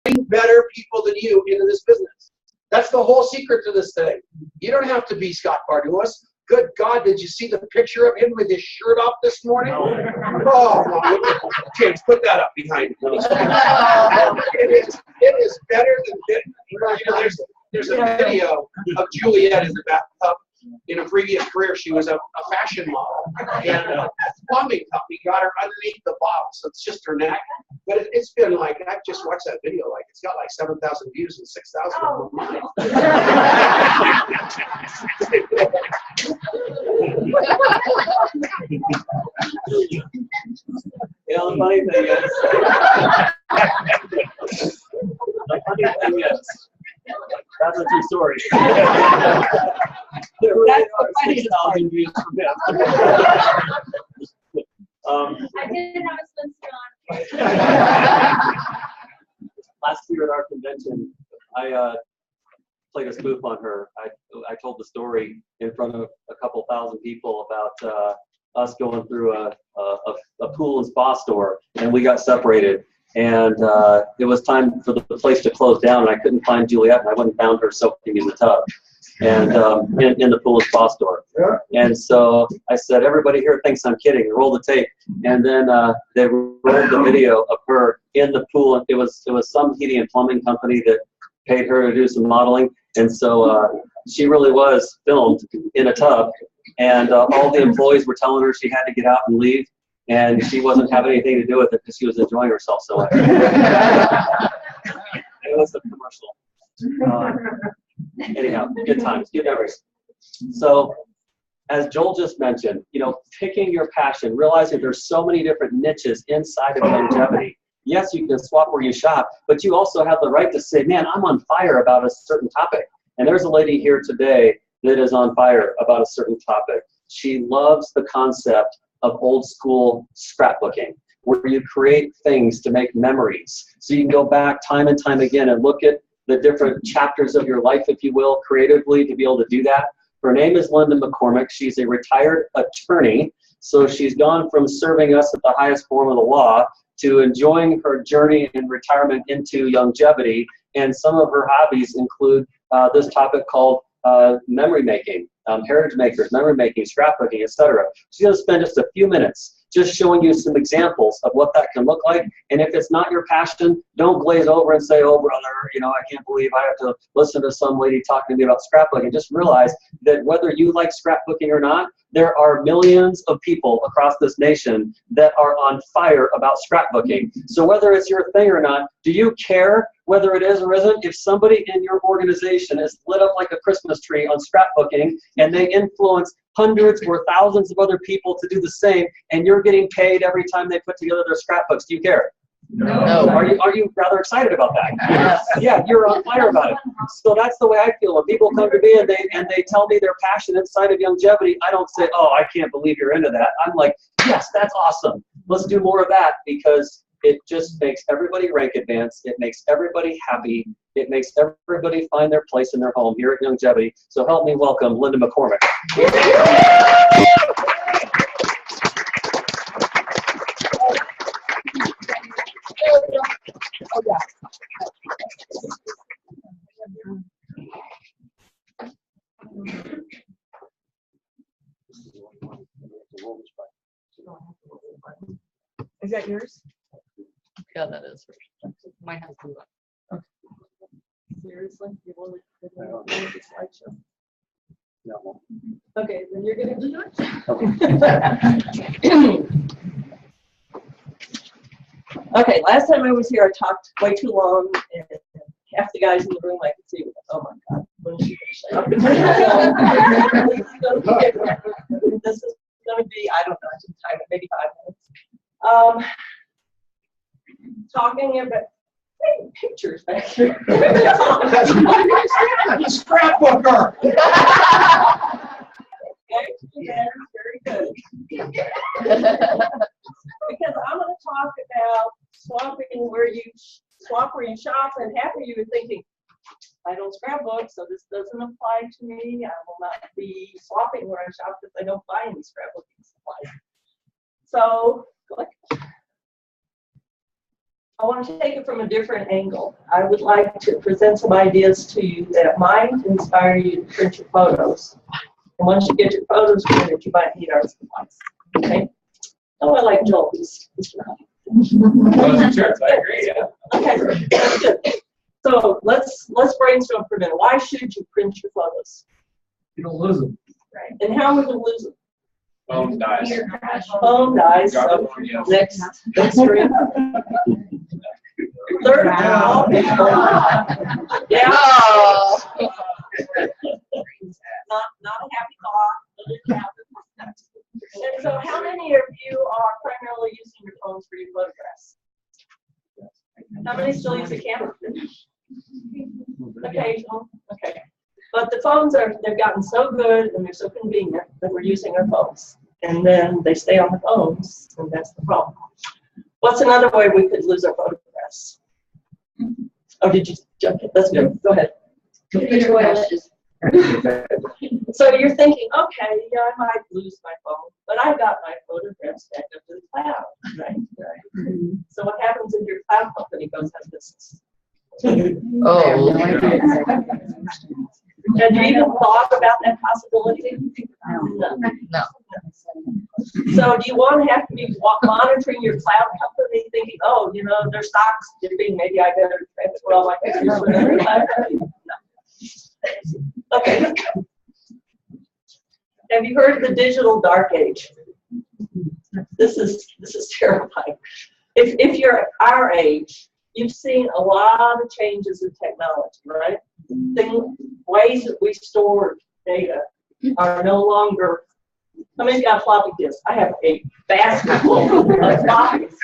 better people than you into this business. That's the whole secret to this thing. You don't have to be Scott Bardulis. Good God, did you see the picture of him with his shirt off this morning? Oh, James, put that up behind me. It is better than, there's a video of Juliet in the bathtub. In a previous career, she was a fashion model, and a plumbing company got her underneath the bottle, so it's just her neck. But it's been like, I've just watched that video, like it's got like 7,000 views and 6,000 of them mine. You know, the funny thing is, that's a true story. There really are 6,000 views for him. I didn't have a sponsor on. Last year at our convention, I played a spoof on her. I told the story in front of a couple thousand people about us going through a pool and spa store, and we got separated. And it was time for the place to close down, and I couldn't find Juliet, and I went and found her soaking in the tub, and in the pool and spa store. And so I said, everybody here thinks I'm kidding. Roll the tape. And then they rolled the video of her in the pool. And it was some heating and plumbing company that paid her to do some modeling. And so she really was filmed in a tub, and all the employees were telling her she had to get out and leave. And she wasn't having anything to do with it because she was enjoying herself so much. It was a commercial. Anyhow, good times, good memories. So, as Joel just mentioned, you know, picking your passion, realizing there's so many different niches inside of longevity. Yes, you can swap where you shop, but you also have the right to say, man, I'm on fire about a certain topic. And there's a lady here today that is on fire about a certain topic. She loves the concept of old school scrapbooking, where you create things to make memories. So you can go back time and time again and look at the different chapters of your life, if you will, creatively to be able to do that. Her name is Linda McCormick. She's a retired attorney. So she's gone from serving us at the highest form of the law to enjoying her journey in retirement into longevity. And some of her hobbies include this topic called memory making, heritage makers, memory making, scrapbooking, etc. She's going to spend just a few minutes just showing you some examples of what that can look like. And if it's not your passion, don't glaze over and say, oh, brother, you know, I can't believe I have to listen to some lady talking to me about scrapbooking. Just realize that whether you like scrapbooking or not, there are millions of people across this nation that are on fire about scrapbooking. So whether it's your thing or not, do you care whether it is or isn't? If somebody in your organization is lit up like a Christmas tree on scrapbooking and they influence hundreds or thousands of other people to do the same, and you're getting paid every time they put together their scrapbooks, do you care? No. Are you rather excited about that? Yes. Yeah, you're on fire about it. So that's the way I feel. When people come to me and they tell me their passion inside of longevity, I don't say, oh, I can't believe you're into that. I'm like, yes, that's awesome. Let's do more of that, because it just makes everybody rank advance. It makes everybody happy. It makes everybody find their place in their home here at Longevity. So help me welcome Linda McCormick. Oh, yeah. Is that yours? Yeah, that is hers. Mine has blue on. Okay. Seriously? You want to the slideshow? No. Okay, then you're going to do it. Okay, last time I was here, I talked way too long, and half the guys in the room I could see, oh my God, when is she going to shut up? This is going to be, I don't know, I didn't time it, maybe 5 minutes. Talking about pictures back here. That's a scrapbooker. Very good. Because I'm going to talk about swapping where you shop, and half of you are thinking, I don't scrapbook, so this doesn't apply to me. I will not be swapping where I shop if I don't buy any scrapbooking supplies. So, click. I want to take it from a different angle. I would like to present some ideas to you that might inspire you to print your photos. And once you get your photos printed, you might need our supplies. Okay? Oh, I like Joel. He's Sure, I agree, yeah. Okay, that's good. So let's brainstorm for a minute. Why should you print your photos? You don't lose them. Right. And how are we going to lose them? Phone dies. Phone dies. So next screen. Third. Oh, yeah. Not a happy thought. And so how many of you are primarily using your phones for your photographs? How many still use a camera? Occasional. Okay. But the phones they've gotten so good and they're so convenient that we're using our phones. And then they stay on the phones, and that's the problem. What's another way we could lose our photographs? Oh, did you jump in? Let's go. Go ahead. Computer crashes. So you're thinking, okay, yeah, I might lose my phone, but I've got my photographs backed up to the cloud, right? So what happens if your cloud company goes out of business? Oh. Have you even thought about that possibility? No. So do you want to have to be monitoring your cloud company, thinking, oh, you know, their stock's dipping, maybe I better transfer all my pictures to another cloud company? No. Okay. Have you heard of the digital dark age? This is terrifying. If you're our age, you've seen a lot of changes in technology, right? Ways that we store data are no longer. How many's got a floppy disk? I have a basket full of floppies.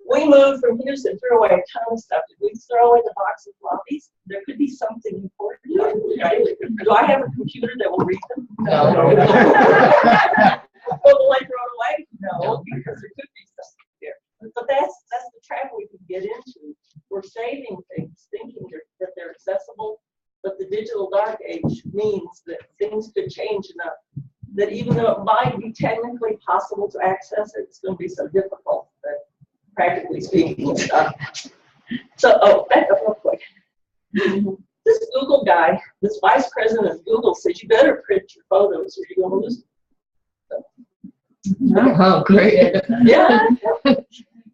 We moved from Houston, threw away a ton of stuff. Did we throw away the box of floppies? There could be something important, right? Do I have a computer that will read them? No. Well, will I throw it away? No, because there could be something there. But that's the trap we can get into. We're saving things, thinking that they're accessible, but the digital dark age means that things could change enough that even though it might be technically possible to access it, it's going to be so difficult that, practically speaking, it's not. So, back up real quick. This Google guy, this vice president of Google, says you better print your photos or you're going to lose them. Oh, great. Yeah.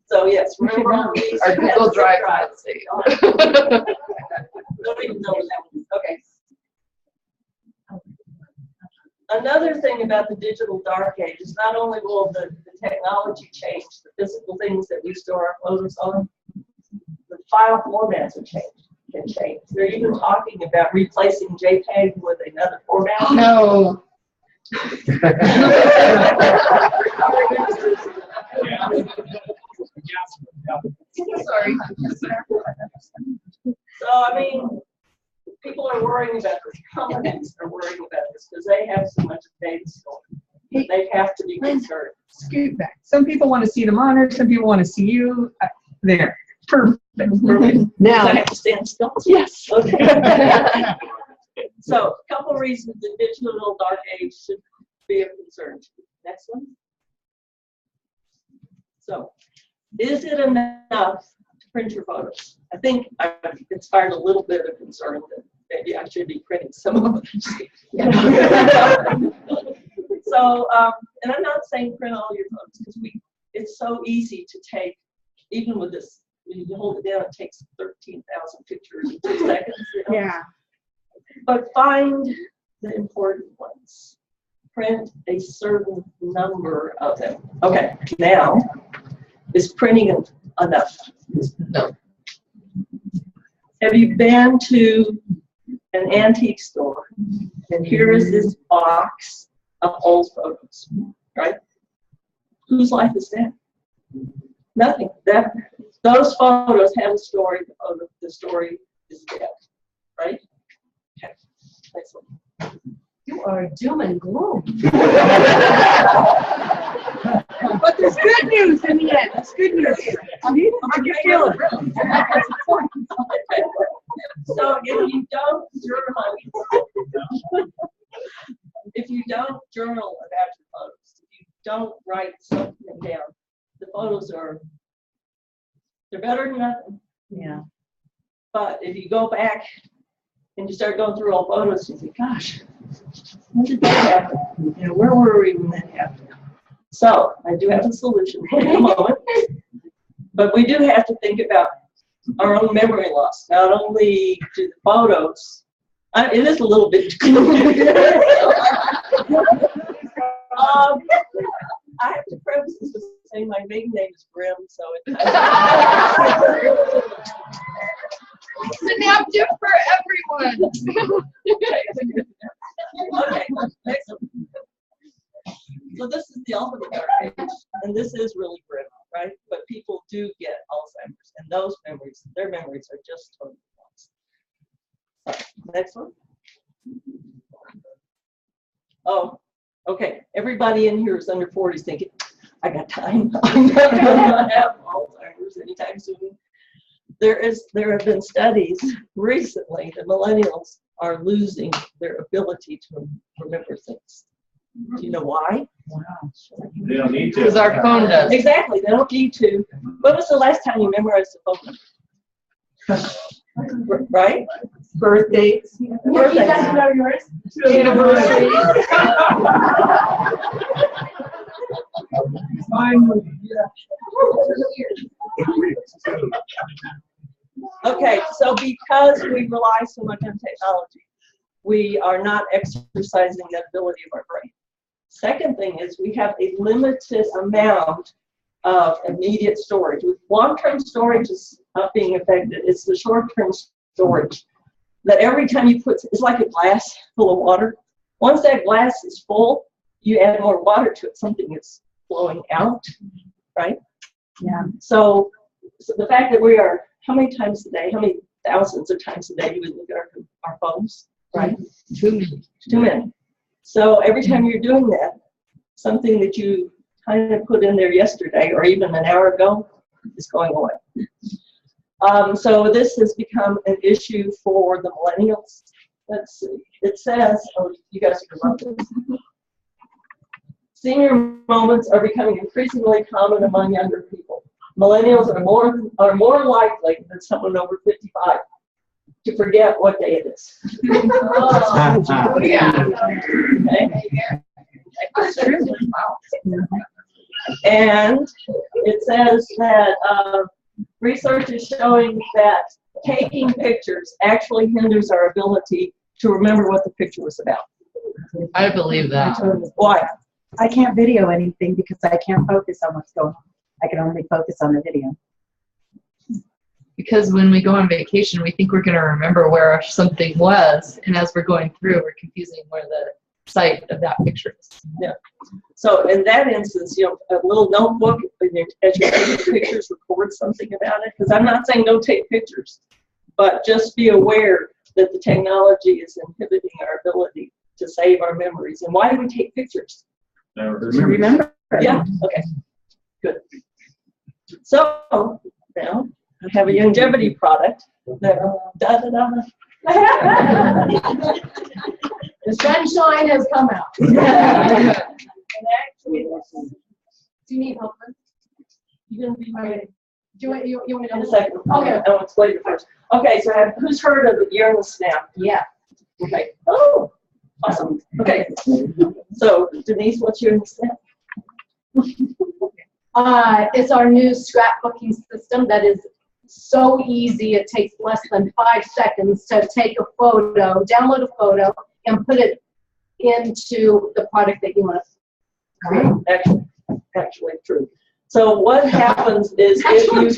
So yes, remember Our Google Drive. Don't even know what that was. Okay. Another thing about the digital dark age is not only will the technology change, the physical things that we store our photos on, the file formats can change. They're even talking about replacing JPEG with another format. No. Sorry. So, I mean, people are worrying about this. Companies are worrying about this because they have so much data stored. They have to be concerned. Scoot back. Some people want to see the monitor. Some people want to see you. There. Perfect. So I have to stand still? Yes. Okay. So, a couple reasons the digital dark age should be of concern. Next one. So, is it enough to print your photos? I think I've inspired a little bit of concern that maybe I should be printing some of them. So, and I'm not saying print all your photos because it's so easy to take, even with this, when you hold it down, it takes 13,000 pictures in 2 seconds. You know? Yeah. But find the important ones. Print a certain number of them. Okay, now, is printing enough? No. Have you been to an antique store? And here is this box of old photos, right? Whose life is that? Nothing. Those photos have a story. The story is dead, right? Okay. Next one. You are doom and gloom. But there's good news in the end. There's good news. I can feel it. So if you don't journal about your photos, if you don't write something down, the photos they're They're better than nothing. Yeah. But if you go back and you start going through old photos, you think, gosh, when did that happen? You know, where were we when that happened? So I do have a solution in a moment. But we do have to think about our own memory loss. Not only do the photos, it is a little bit I have to preface this with saying my maiden name is Grim, so it's Synaptic for everyone. okay, next one. So this is the ultimate dark age, and this is really grim, right? But people do get Alzheimer's, and those memories, their memories are just totally lost. Next one. Oh, okay. Everybody in here is under 40 is thinking, I got time. I'm not going to have Alzheimer's anytime soon. There have been studies recently that millennials are losing their ability to remember things. Do you know why? They don't need to. Because our phone does. Exactly. They don't need to. When was the last time you memorized a phone number? Right? Birthdays. Birthdays. Know yours? Anniversaries. Okay, so because we rely so much on technology, we are not exercising that ability of our brain. Second thing is we have a limited amount of immediate storage. With long-term storage is not being affected, it's the short-term storage. That every time you put, it's like a glass full of water. Once that glass is full, you add more water to it, something is flowing out, right? Yeah. So the fact that we are, how many times a day, how many thousands of times a day do we look at our phones, right? Too many. Too many. So every time you're doing that, something that you kind of put in there yesterday or even an hour ago is going away. So this has become an issue for the millennials. Let's see. It says, oh, you guys are love this. Senior moments are becoming increasingly common among younger people. Millennials are more likely than someone over 55 to forget what day it is. Oh, yeah. Okay. And it says that research is showing that taking pictures actually hinders our ability to remember what the picture was about. I believe that. Why? I can't video anything because I can't focus on what's going on. I can only focus on the video. Because when we go on vacation, we think we're going to remember where something was, and as we're going through, we're confusing where the site of that picture is. Yeah. So in that instance, you know, a little notebook, as you're taking pictures, record something about it. Because I'm not saying don't take pictures, but just be aware that the technology is inhibiting our ability to save our memories. And why do we take pictures? Never Remember? Yeah. Okay. Good. So now I have a longevity product. The sunshine has come out. And actually, Do you need help? you're going to be ready You want in a second. Okay. I'll explain it first. Okay, so who's heard of the year and the snap? Yeah. Okay. Oh, awesome. Okay. So Denise, what's year and the snap? It's our new scrapbooking system that is so easy. It takes less than 5 seconds to take a photo, download a photo, and put it into the product that you want to create. Actually true. So what happens is if you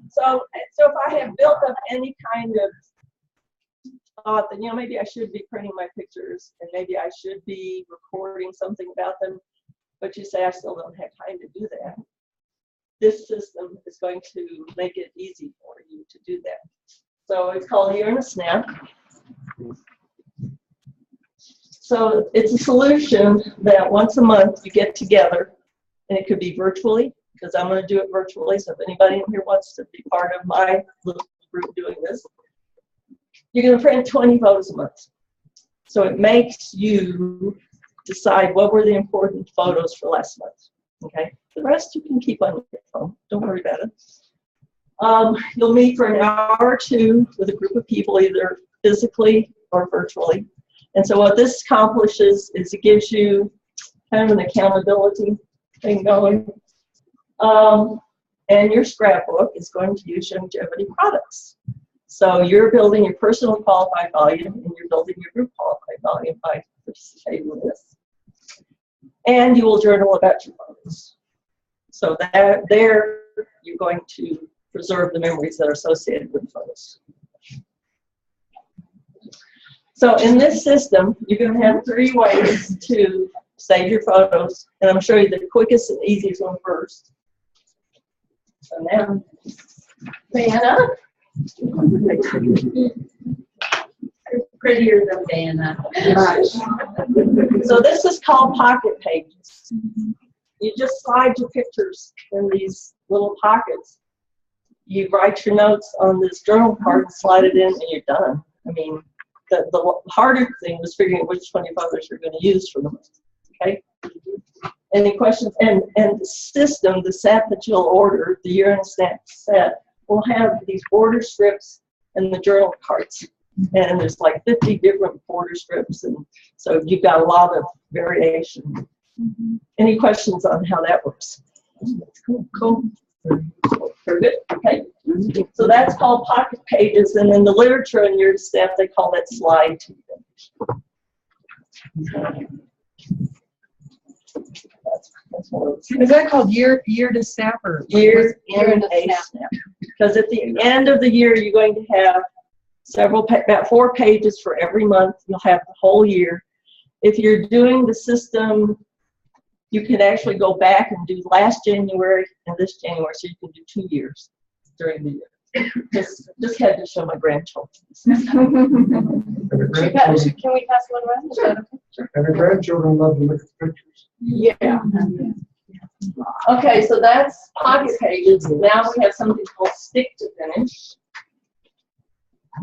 so if I have built up any kind of thought that, you know, maybe I should be printing my pictures and maybe I should be recording something about them, but you say I still don't have time to do that. This system is going to make it easy for you to do that. So it's called Year in a Snap. So it's a solution that once a month you get together, and it could be virtually, because I'm going to do it virtually. So if anybody in here wants to be part of my little group doing this, you're going to print 20 photos a month. So it makes you decide what were the important photos for last month. Okay, the rest you can keep on your phone. Don't worry about it. You'll meet for an hour or two with a group of people, either physically or virtually. And so what this accomplishes is it gives you kind of an accountability thing going. And your scrapbook is going to use longevity products. So you're building your personal qualified volume, and you're building your group qualified volume by participating in this. And you will journal about your photos. So that there, you're going to preserve the memories that are associated with photos. So in this system, you're going to have 3 ways to save your photos, and I'm going to show you the quickest and easiest one first. So now, Diana. Prettier than Diana. So this is called pocket pages. You just slide your pictures in these little pockets. You write your notes on this journal card, slide it in, and you're done. I mean, the harder thing was figuring out which 20 photos you're going to use for the month. Okay? Any questions? And the system, the set that you'll order, the year and snap set, will have these border strips and the journal cards. And there's like 50 different border strips, and so you've got a lot of variation. Any questions on how that works? Cool. Very good. Okay. So that's called pocket pages, and in the literature in your staff, they call that slide to finish. That's one of those. Is that called year to snap or Year in a snap? Because at the end of the year, you're going to have about 4 pages for every month. You'll have the whole year. If you're doing the system, you can actually go back and do last January and this January, so you can do 2 years during the year. Just had to show my grandchildren. Can we pass one around? Is that okay? And the grandchildren love to look at pictures. Yeah. Okay, so that's pocket pages. Now we have something called stick to finish.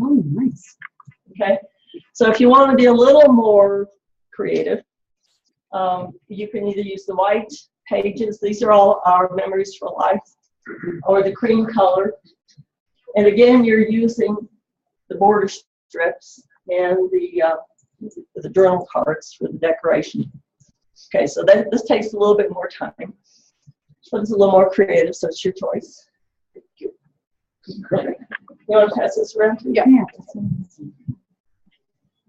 Oh, nice. Okay, so if you want to be a little more creative, you can either use the white pages. These are all our memories for life, or the cream color. And again, you're using the border strips and the journal cards for the decoration. Okay, so this takes a little bit more time. So it's a little more creative, so it's your choice. You want to pass this around? Yeah.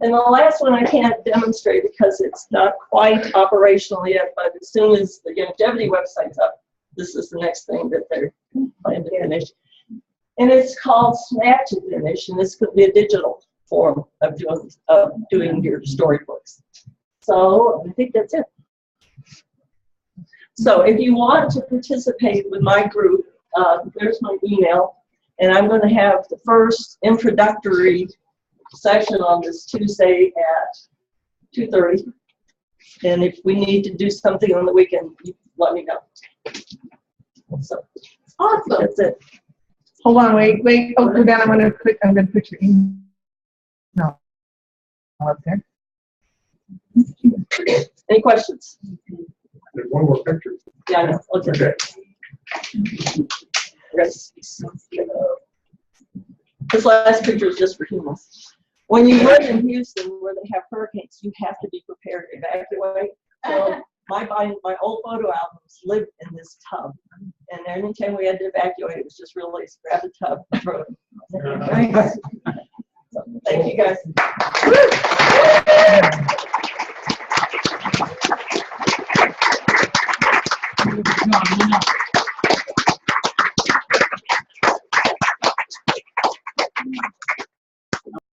And the last one I can't demonstrate because it's not quite operational yet, but as soon as the longevity website's up, this is the next thing that they're planning to finish. And it's called Snap to Finish, and this could be a digital form of doing your storybooks. So I think that's it. So if you want to participate with my group, there's my email, and I'm going to have the first introductory session on this Tuesday at 2:30. And if we need to do something on the weekend, you let me know. So awesome. That's it. Hold on, wait. Oh, then I'm gonna put your email up there. Any questions? There's one more picture. Yeah, I know. Okay. Yes. This last picture is just for humans. When you live in Houston, where they have hurricanes, you have to be prepared to evacuate. So my old photo albums lived in this tub, and anytime we had to evacuate, it was just real easy. Grab the tub and throw it. So, thank you guys.